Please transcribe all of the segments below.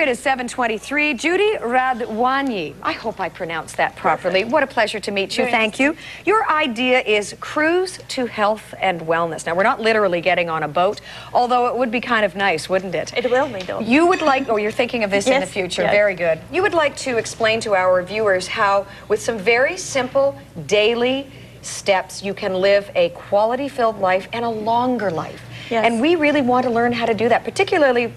it is 7:23. Judy Radvanyi. I hope I pronounced that properly. Perfect. What a pleasure to meet you. Thank you. Your idea is cruise to health and wellness. Now, we're not literally getting on a boat, although it would be kind of nice, wouldn't it? It will be, though. You would like, oh, you're thinking of this in the future. Yes. Very good. You would like to explain to our viewers how, with some very simple daily steps, you can live a quality-filled life and a longer life. Yes. And we really want to learn how to do that, particularly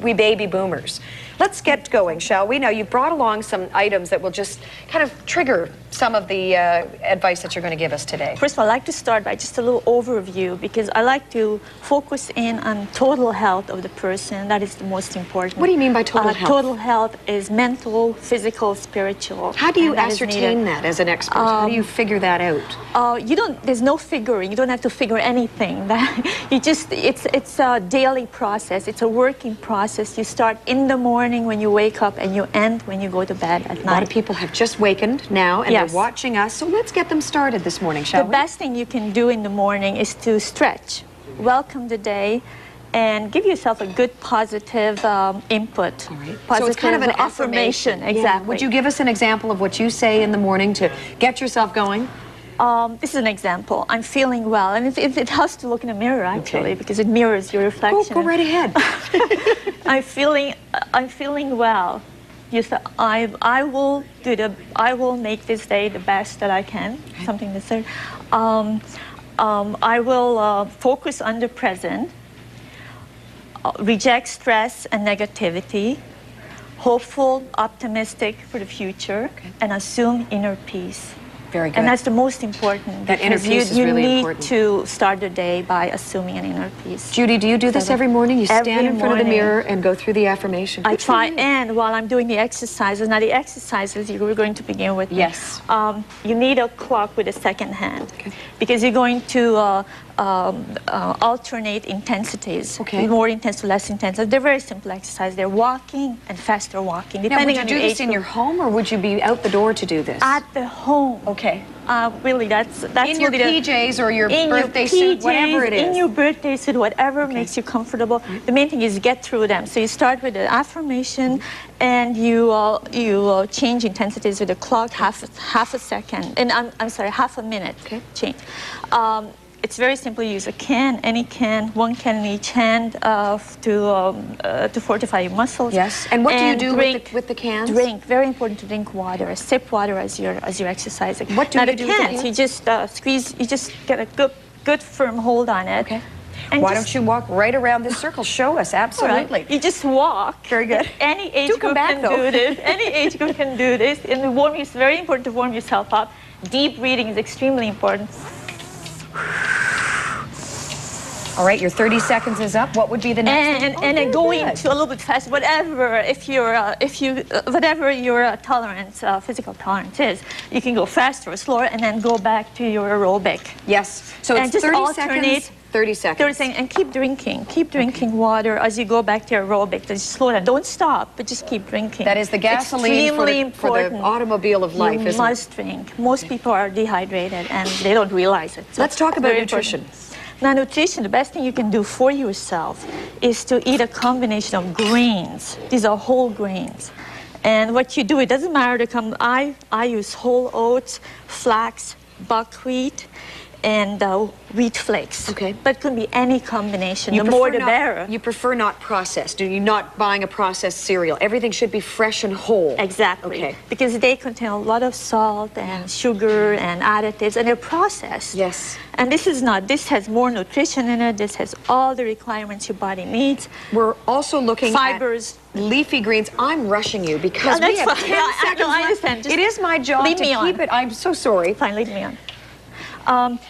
we baby boomers. Let's get going, shall we? Now, you brought along some items that will just kind of trigger some of the advice that you're going to give us today. First of all, I'd like to start by just a little overview, because I like to focus in on total health of the person. That is the most important. What do you mean by total health? Total health is mental, physical, spiritual. How do you ascertain that as an expert? How do you figure that out? There's no figuring. You don't have to figure anything. It's a daily process. It's a working process. You start in the morning when you wake up, and you end when you go to bed at night. A lot of people have just wakened now, and they're watching us, so let's get them started this morning, shall we? The best thing you can do in the morning is to stretch, welcome the day, and give yourself a good positive input. All right. Positive so it's kind of an affirmation. Exactly. Yeah. Would you give us an example of what you say in the morning to get yourself going? This is an example. I'm feeling well, and it helps to look in a mirror, actually, because it mirrors your reflection. Go right ahead. I'm feeling well. Yes, I will make this day the best that I can. Okay. Something to say. I will focus on the present, reject stress and negativity, hopeful, optimistic for the future, and assume inner peace. Very good. And that's the most important. That inner peace is really important. You need to start the day by assuming an inner peace. Judy, do you do this every morning? You stand in front of the mirror and go through the affirmation? I try, and while I'm doing the exercises, now the exercises you're going to begin with. Yes. You need a clock with a second hand, because you're going to alternate intensities. Okay. More intense, less intense. They're very simple exercises. They're walking and faster walking, depending on your age. Would you do this in your home, or would you be out the door to do this? At the home. Okay. Really, that's in your PJs or your birthday suit, whatever it is. In your birthday suit, whatever makes you comfortable. The main thing is get through them. So you start with the affirmation, and you change intensities with the clock half a second, and I'm sorry, half a minute. Okay. Change. It's very simple. You use a can, any can, one can in each hand to fortify your muscles. Yes. And what do you do with the cans? Drink. Very important to drink water. Sip water as you're exercising. What do you do with the cans? You just squeeze. You just get a good firm hold on it. Okay. And why don't you walk right around this circle? Show us. Absolutely. Right. You just walk. Very good. Any age group can do this. Any age group can do this. And it's very important to warm yourself up. Deep breathing is extremely important. All right, your 30 seconds is up. What would be the next one? And then going to a little bit fast, whatever your tolerance, physical tolerance is, you can go faster or slower, and then go back to your aerobic. Yes. So it's 30 seconds. 30 seconds. 30 seconds, and keep drinking. Keep drinking water as you go back to your aerobic. Just slow down. Don't stop, but just keep drinking. That is the gasoline for the automobile of life, isn't it? You must drink. Most people are dehydrated, and they don't realize it. So let's talk about nutrition. Now, nutrition, the best thing you can do for yourself is to eat a combination of grains. These are whole grains. And what you do, it doesn't matter I use whole oats, flax, buckwheat, and wheat flakes. Okay. But it could be any combination. The more the better. You prefer not processed. You're not buying a processed cereal. Everything should be fresh and whole. Exactly. Okay. Because they contain a lot of salt and sugar and additives, and they're processed. Yes. And this has more nutrition in it. This has all the requirements your body needs. We're also looking fibers, at leafy greens. I'm rushing you because we have 10 seconds I understand. It is my job to keep it. I'm so sorry. Fine, leave me on.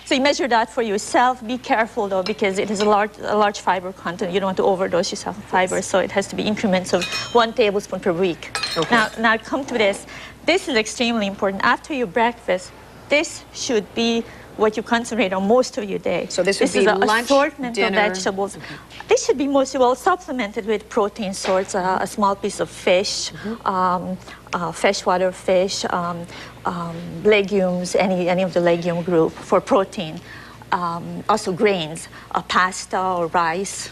So you measure that for yourself. Be careful, though, because it is a large fiber content. You don't want to overdose yourself with fiber, so it has to be increments of 1 tablespoon per week. Okay. Now come to this. This is extremely important. After your breakfast, this should be what you concentrate on most of your day. So this would be lunch, an assortment dinner, of vegetables. Okay. This should be mostly supplemented with protein sources, a small piece of fish, freshwater fish, legumes, any of the legume group for protein. Also grains, pasta or rice.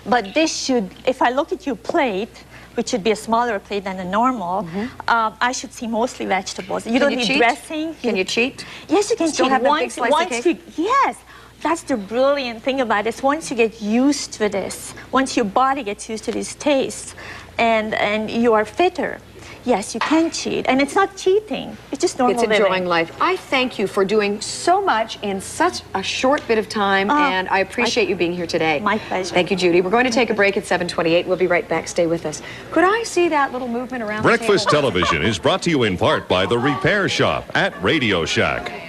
But this should, if I look at your plate, which should be a smaller plate than a normal, I should see mostly vegetables. You don't need cheat? dressing. Can you cheat? Yes, you can Still cheat. have that big slice of cake? Yes. That's the brilliant thing about this. Once you get used to this, once your body gets used to these tastes, and you are fitter, yes, you can cheat. And it's not cheating. It's just normal It's enjoying living. life. I thank you for doing so much in such a short bit of time, and I appreciate you being here today. My pleasure. Thank you, Judy. We're going to take a break at 7:28. We'll be right back. Stay with us. Could I see that little movement around Breakfast the table? television is brought to you in part by The Repair Shop at Radio Shack.